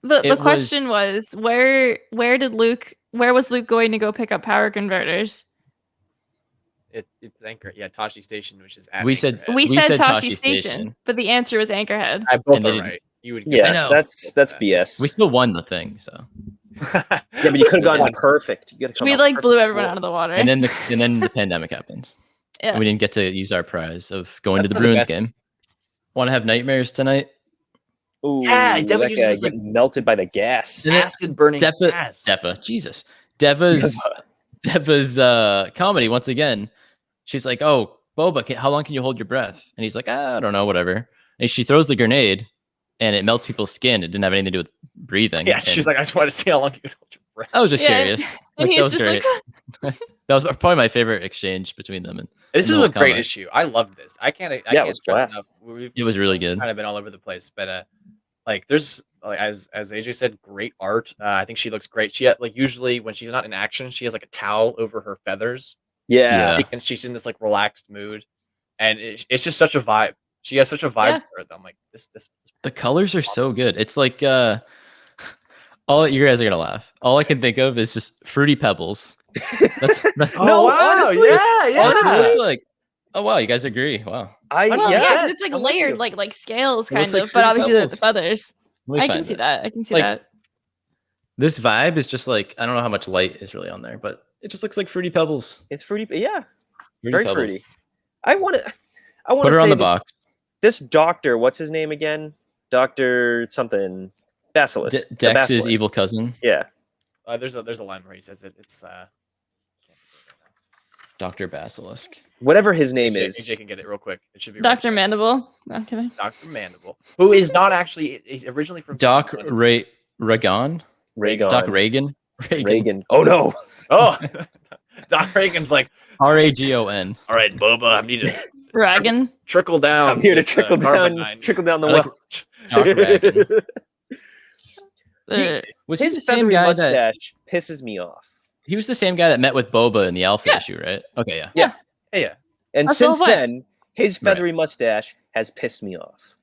The question was where was Luke going to go pick up power converters? It's Anchor. Yeah, Tashi Station, which is at We said- Anchorhead. We We said said Tashi Tashi Station, Station. but the answer was Anchorhead. Both And they are didn't- right. You would Yeah, I know. that's BS. We still won the thing, so. Yeah, but you could have gotten Yeah. perfect. You gotta come We out like perfect blew everyone score. out of the water. And then the pandemic happened. Yeah. And we didn't get to use our prize of going That's to the one of the Bruins best. game. Want to have nightmares tonight? Ooh, Yeah, Deva that uses, guy like- getting melted by the gas. And it- acid burning gas. Deva's comedy once again. She's like, "Oh, Boba, how long can you hold your breath?" And he's like, "I don't know, whatever." And she throws the grenade, and it melts people's skin. It didn't have anything to do with breathing. Yeah, she's like, I just wanted to see how long you could hold your breath. I was just Yeah, curious. and Like, that he's was just great. like, That was probably my favorite exchange between them. And This is the a whole great comic. issue. I loved this. I can't it can't was stress blast. enough. We've it was really good. kind of been all over the place, but like there's like as AJ said, great art. I think she looks great. She had, like usually when she's not in action, she has like a towel over her feathers, Yeah. Yeah. and she's in this like relaxed mood, and it's just such a vibe. She has such a vibe Yeah. to her. That I'm like this. The colors are so good. It's like all you guys are gonna laugh. All I can think of is just fruity pebbles. That's No, honestly- Honestly, honestly- it's like, oh wow, you guys agree. Wow. I well, yeah. yeah, 'cause it's like I'm with layered, you. like scales, It kind looks like of. But fruity obviously, the pebbles. feathers. Let me I can find see it. that. I can see Like, that. This vibe is just like, I don't know how much light is really on there, but it just looks like fruity pebbles. It's fruity. Yeah, Fruity very pebbles. fruity. I want to. Put her say on the that box. This doctor, what's his name again? Doctor something. Basilisk. The Dex's Basilisk. evil cousin, Yeah. There's a line where he says it. It's Dr. Basilisk. Whatever his name AJ, is. AJ can get it real quick. It should be Dr. right. Mandible. No, I'm kidding. Dr. Mandible, who is not actually. He's originally from Doc season one. Reagan? Reagan. Doc Reagan? Reagan. Oh no. Oh, Doc Reagan's like, Ragon. all right, Boba, I need to Dragon. trickle down. I'm here to this, trickle down. carbonine." Trickle down the I like well. Doc Reagan. Uh, Was he the His same feathery guy that mustache pisses me off. he was the same guy that met with Boba in the Alpha Yeah. issue, right? Okay, yeah. Yeah. And That's the whole since point. then, his Right. feathery mustache has pissed me off.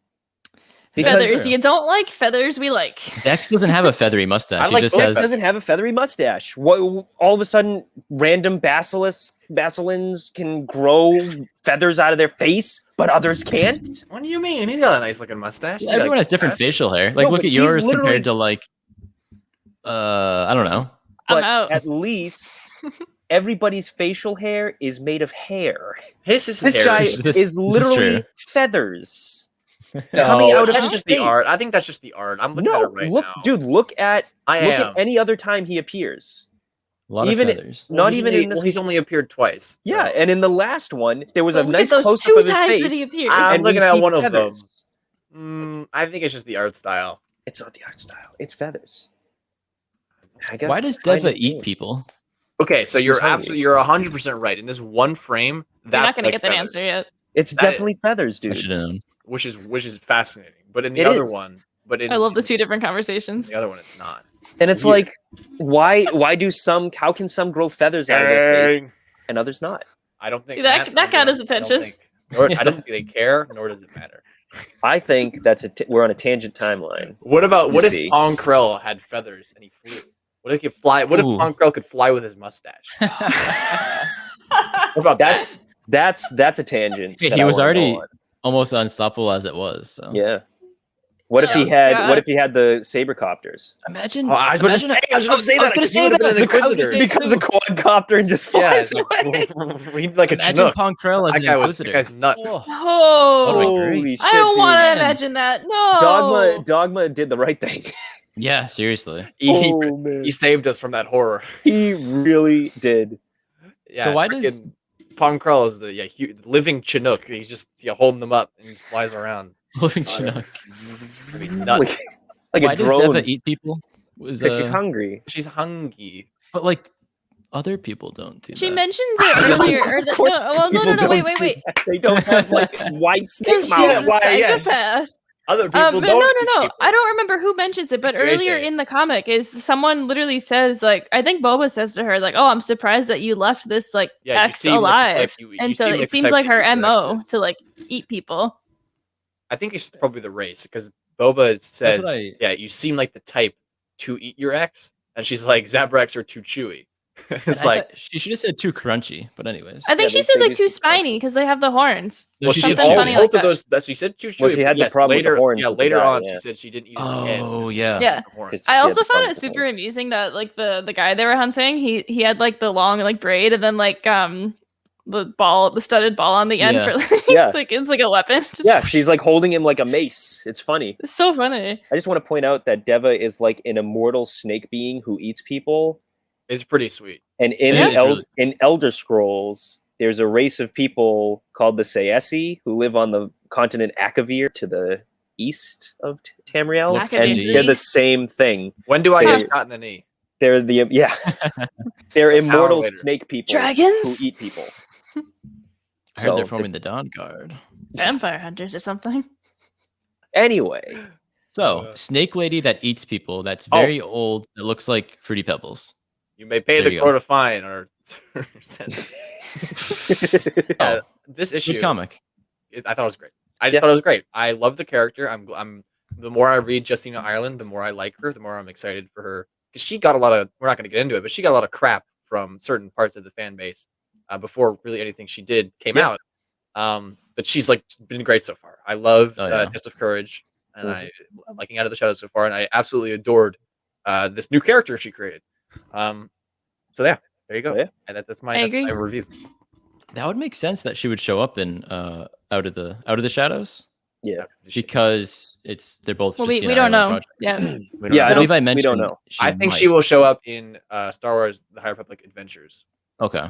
feathers. You don't like feathers. We like. Dex doesn't have a feathery mustache. I He like just both. has Dex doesn't have a feathery mustache. What? All of a sudden, random basilins can grow feathers out of their face, but others can't. What do you mean? He's got a nice looking mustache. everyone has different facial hair. Like No, look but at he's yours literally- compared to like I don't know. I'm But out. at least everybody's facial hair is made of hair. His is This hair. guy This is is literally true. feathers. No, coming out of that's his just the face. art. I think that's just the art. I'm looking at No, it right look, now. dude, look at I am. any other time he appears. A lot Even of feathers. Well, Not he's even only, in this. well, he's only appeared twice. so- Yeah, and in the last one, there was Well, a look at nice those close up two of his times face. that he appeared. I'm and we looking at see one of them. feathers. I think it's just the art style. It's not the art style. It's feathers. I guess Why does behind Deva his eat name. people? Okay, so you're hungry. absolutely, you're 100% right. In this one frame, You're that's not gonna like get that feathers, answer yet. It's That- definitely feathers, I dude. should have known. which is fascinating. But in the It other is. one, but in I love the in two different conversations. the other one, it's not. And it's Weird. like, why do some? How can some grow feathers out of their face and others not? I don't think See, that got his attention. I don't think they care, nor does it matter. I think we're on a tangent timeline. What if see. Pong Krell had feathers and he flew? What if he could fly? What if Ooh. Pong Krell could fly with his mustache? What about that? That's a tangent. Hey, that he I was wanna go already on. almost unstoppable as it was. So Yeah. What if Oh, he had? God. What if he had the saber copters? imagine. Oh, I was about to say that. I was gonna say that. An Inquisitor. He becomes a quadcopter and just Yeah, flies it's away. like a Imagine Chinook. Pong Krell as That an guy Inquisitor. that guy's nuts. Oh, Oh, That'd be great. Holy shit, I don't want dude. to Man. imagine that. No. Dogma did the right thing. yeah, seriously. He, Oh, man. he saved us from that horror. He really did. Yeah, So why does- frickin' Pong Krell is the living Chinook? He's just holding them up and he just flies around. Living Chinook. I mean, nuts. Like Why a does drone. Deva eat people? Was, If she's hungry. She's hungry. but like other people don't do She that. mentions it earlier. Or the, Of course no, well, no, people no, wait, don't wait. They don't have like white snake Because she's mouth. a why, yes. psychopath. Other people no, don't. no, eat no. people. I don't remember who mentions it, but AJ. earlier in the comic is someone literally says like, I think Boba says to her like, "Oh, I'm surprised that you left this like Yeah, you X seem like the alive," type you and so seem it like the seems type like to her eat your MO exes. to like eat people. I think it's probably the race because Boba says, I- "Yeah, you seem like the type to eat your ex," and she's like, "Zabrex are too chewy." And It's I like, thought she should have said too crunchy, but anyways. I think Yeah, she said they like do too seem crunchy. spiny because they have the horns. well, she something all funny both like of that. those. That she said too chewy. Well, she but had the yes, problem with the later, horns yeah, with the later guy, on, yeah. she said she didn't eat his head. Oh, because he yeah. had Yeah. the horns. Because I she had also the found problem it with the super horns. amusing that like the guy they were hunting, he had like the long like braid and then like the studded ball on the end Yeah. for like, Yeah. like it's like a weapon. Just Yeah, she's like holding him like a mace. It's funny. it's so funny. I just want to point out that Deva is like an immortal snake being who eats people. It's pretty sweet. And in Yeah. the It's really- in Elder Scrolls, there's a race of people called the Saesi who live on the continent Akavir to the east of Tamriel, Look and to the they're the east. same thing. When do I Huh. get shot in the knee? They're the they're immortal later. snake people Dragons? who eat people. I heard they're So, forming the Dawn Guard. Vampire hunters or something. anyway, So, snake lady that eats people, that's very old, that looks like Fruity Pebbles. You may pay There the you go. court a fine or sentence. Yeah, Oh, this issue, good comic. I thought it was great. I just Yeah. thought it was great. I love the character. I'm the more I read Justina Ireland, the more I like her. The more I'm excited for her because she got a lot of. We're not going to get into it, but she got a lot of crap from certain parts of the fan base before really anything she did came Yeah. out. But she's like been great so far. I loved Oh, yeah. Test of Courage, and Mhm. I'm liking Out of the Shadows so far, and I absolutely adored this new character she created. So yeah, there you go. So, yeah. And that's I my agree. review. That would make sense that she would show up in Out of the Shadows yeah, because they're both. Well, we Justina don't Ireland know. projects. Yeah. We don't Yeah, know. I believe I we mentioned. don't know. I think might. she will show up in Star Wars: The High Republic Adventures. Okay,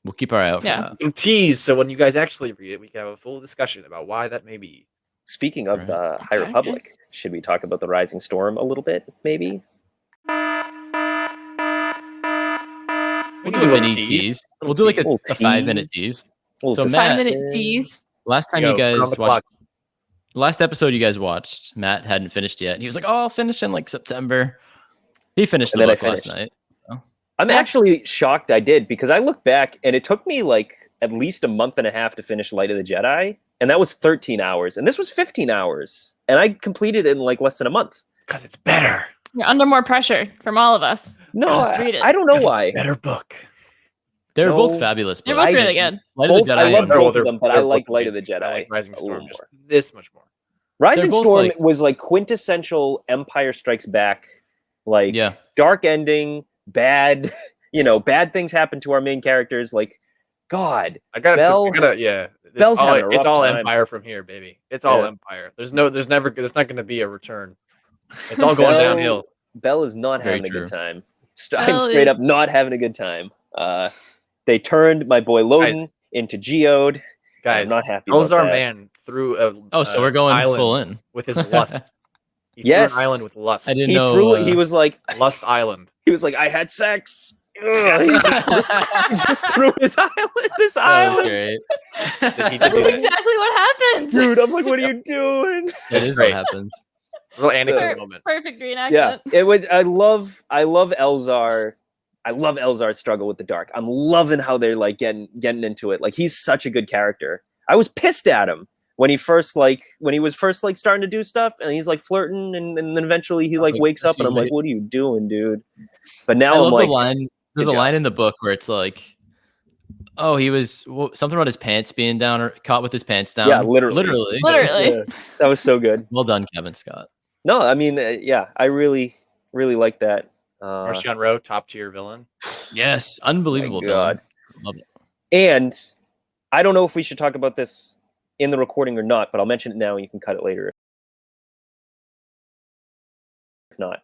we'll keep our eye out for Yeah. that. Some tease, so when you guys actually read it, we can have a full discussion about why that may be. Speaking of Right. the High Okay. Republic, should we talk about the Rising Storm a little bit? Maybe. We'll can do a do a mini tease. tease. We'll do like a Little 5-minute tease. tease. Little So, Matt- 5-minute tease. Last time Yo, you put it on guys the watched, clock. last episode you guys watched, Matt hadn't finished yet. He was like, "Oh, I'll finish in like September." He finished And the then I book last finished. night. I'm Yeah. actually shocked I did because I look back and it took me like at least a month and a half to finish Light of the Jedi, and that was 13 hours, and this was 15 hours, and I completed it in like less than a month. Because it's better. You're under more pressure from all of us. No, Just read it. I don't know 'Cause it's a why. better book. They're No. both fabulous They're books. both I- really good. Light Both, of the Jedi. I love and- They're- both they're- of them, but I they're like both Light of the amazing. Jedi. I like Rising a little Storm just more. this much more. Rising both, Storm like- was like quintessential Empire Strikes Back, like Yeah, dark ending, bad, bad things happen to our main characters. Like, God, I gotta, Bell- yeah. Bell's having a It's rough all time. Empire from here, baby. It's all Yeah. Empire. There's not going to be a return. It's all going Bell- downhill. Bell is not Very having a good true. time. Bell I'm straight is- up not having a good time. They turned my boy Loden into Geode. Guys, I'm not happy about Elzar that. Man threw a Oh, so we're going island full in. with his lust. He Yes. threw an island with lust. I didn't He know. threw it. He was like, Lust Island. I had sex. Ugh, he just threw his island. This That was island, great. He did That's do that. exactly what happened. dude. I'm like, what are you doing? That That's is great. what happens. Real Anakin Per- moment. Perfect Yeah, reenactment. it was. I love Elzar. I love Elzar's struggle with the dark. I'm loving how they're like getting into it. Like, he's such a good character. I was pissed at him when he was first starting to do stuff, and he's like flirting, and then eventually he like Like, wakes up, and I'm like, right. what are you doing, dude? But now I I'm love like, the line. There's good a job. line in the book where it's like, "Oh, he was something about his pants being down or caught with his pants down." Yeah, literally. Literally. Yeah, that was so good. Well done, Kevin Scott. No, I mean, yeah, I really like that. Marcion Rowe, top tier villain. Yes, unbelievable. My God. villain. Love it. And I don't know if we should talk about this in the recording or not, but I'll mention it now and you can cut it later if not.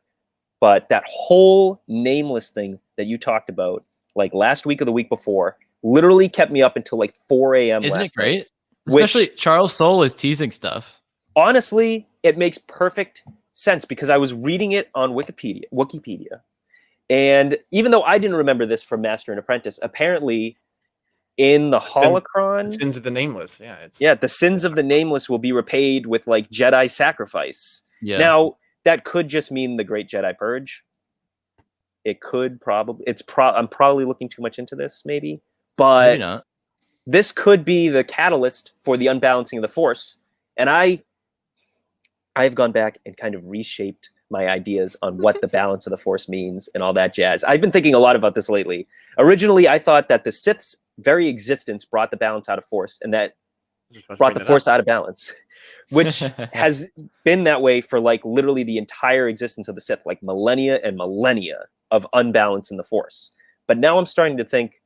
But that whole nameless thing that you talked about, like last week or the week before, literally kept me up until like 4 a.m. Isn't it last night. great? Which- Especially Charles Soule is teasing stuff. Honestly, it makes perfect sense because I was reading it on Wikipedia. And even though I didn't remember this from Master and Apprentice, apparently in the Sins- holocron. Sins of the Nameless. Yeah, it's Yeah, the sins of the nameless will be repaid with like Jedi sacrifice. Yeah. Now, that could just mean the Great Jedi Purge. It could probably. I'm probably looking too much into this, maybe, but Maybe not. this could be the catalyst for the unbalancing of the Force. And I've gone back and kind of reshaped my ideas on what the balance of the Force means and all that jazz. I've been thinking a lot about this lately. Originally, I thought that the Sith's very existence brought the balance out of Force, and that brought the Force out of balance, which has been that way for like literally the entire existence of the Sith, like millennia and millennia of unbalance in the Force. But now I'm starting to think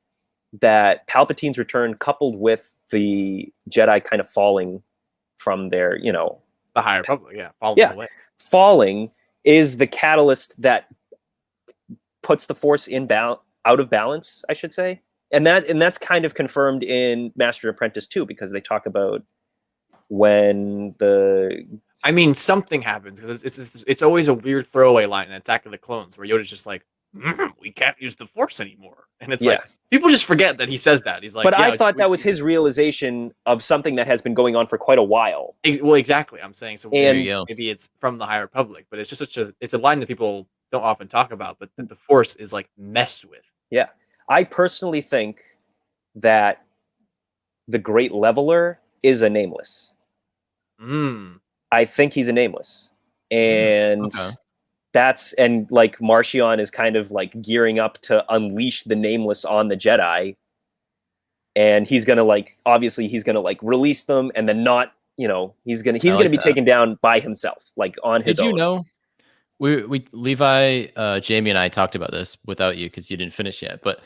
that Palpatine's return, coupled with the Jedi kind of falling from their, the High Republic. Yeah, away. Falling is the catalyst that puts the Force out of balance, I should say. And that's kind of confirmed in Master and Apprentice too, because they talk about when something happens, because it's always a weird throwaway line in Attack of the Clones where Yoda's just like, we can't use the Force anymore, and it's like people just forget that he says that. He's like, but I thought that was his realization of something that has been going on for quite a while. Well, exactly. I'm saying so. And maybe it's from the High Republic, but it's just it's a line that people don't often talk about, but the Force is like messed with. Yeah. I personally think that the Great Leveler is a Nameless. I think he's a Nameless. And and like Marchion is kind of like gearing up to unleash the Nameless on the Jedi. And he's going to obviously he's going to release them and then not, he's going to be taken down by himself, like on his own. Did you know? We Levi, Jamie, and I talked about this without you because you didn't finish yet. But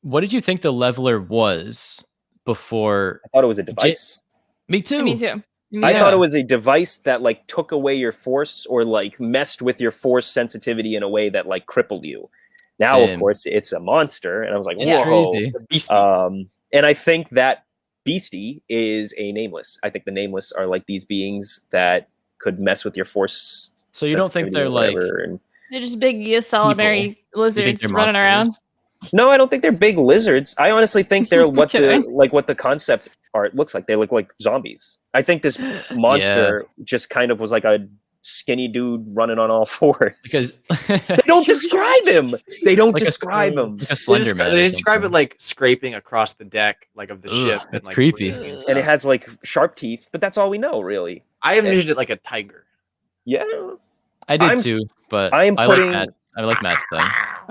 what did you think the leveler was before? I thought it was a device. Me too. I thought it was a device that took away your Force or messed with your Force sensitivity in a way that crippled you. Now, of course, it's a monster, and I was like, it's whoa, crazy. It's a beastie. And I think that beastie is a Nameless. I think the Nameless are these beings that could mess with your Force. So you don't think they're they're just big solitary lizards running around? No, I don't think they're big lizards. I honestly think they're what the concept art looks like. They look like zombies. I think this monster just kind of was like a skinny dude running on all fours. Because they don't describe him. They don't describe him. Like a Slender Man. They describe it like scraping across the deck, of the ship, and creepy. And it has sharp teeth, but that's all we know, really. I envisioned it like a tiger. Yeah, I did too, but I like Matt's thing.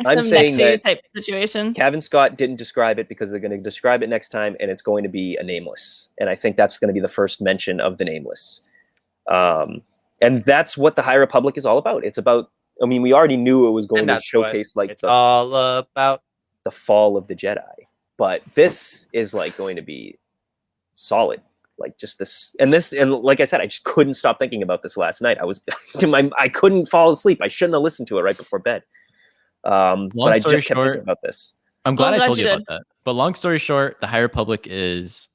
I'm saying that type situation. Kevin Scott didn't describe it because they're going to describe it next time, and it's going to be a Nameless. And I think that's going to be the first mention of the Nameless. And that's what the High Republic is all about. It's about. I mean, we already knew it was going to showcase it's all about the fall of the Jedi, but this is going to be solid. Just this, and like I said, I just couldn't stop thinking about this last night. I couldn't fall asleep. I shouldn't have listened to it right before bed. But I just kept thinking about this. I'm glad I told you about that. But long story short, the High Republic is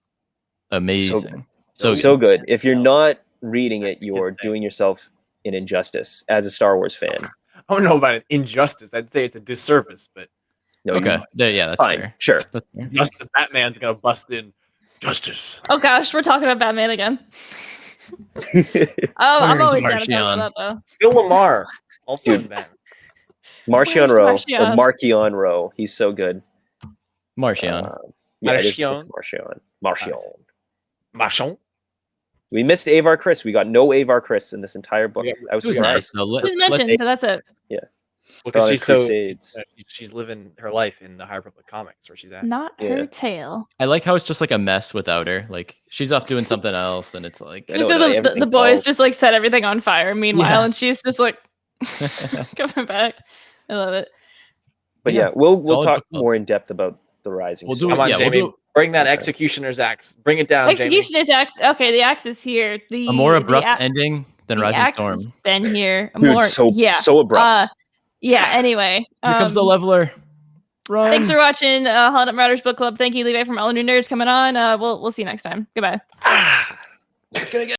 amazing. So good. If you're not reading it, you're doing yourself an injustice as a Star Wars fan. I don't know about an injustice. I'd say it's a disservice, but no, okay. That's fine. Fair. Sure. That's fair. Justice, Batman's gonna bust in. Justice. Oh gosh, we're talking about Batman again. I'm always down to talk about that though. Phil Lamar, also in Batman. Marchion Ro, or Marchion Ro. He's so good. Marchion. Marchion. We missed Avar Chris. We got no Avar Chris in this entire book. Yeah, I was nice. It was mentioned, but that's it. Yeah. Because she's living her life in the High Republic comics where she's at. Not her tail. I like how it's just a mess without her. She's off doing something else, and it's the boys just set everything on fire. Meanwhile, and she's just coming back. I love it. But we'll talk more in depth about the Rising. Come on, Jamie. Bring that Executioner's Axe. Bring it down, Executioner's Jamie. Axe. Okay, the axe is here. A more abrupt ending than Rising Storm. Has been here. So abrupt. Anyway. Here comes the leveler. Run. Thanks for watching HoloNet Marauders Book Club. Thank you, Levi, from All New Nerds coming on. We'll see you next time. Goodbye. It's gonna get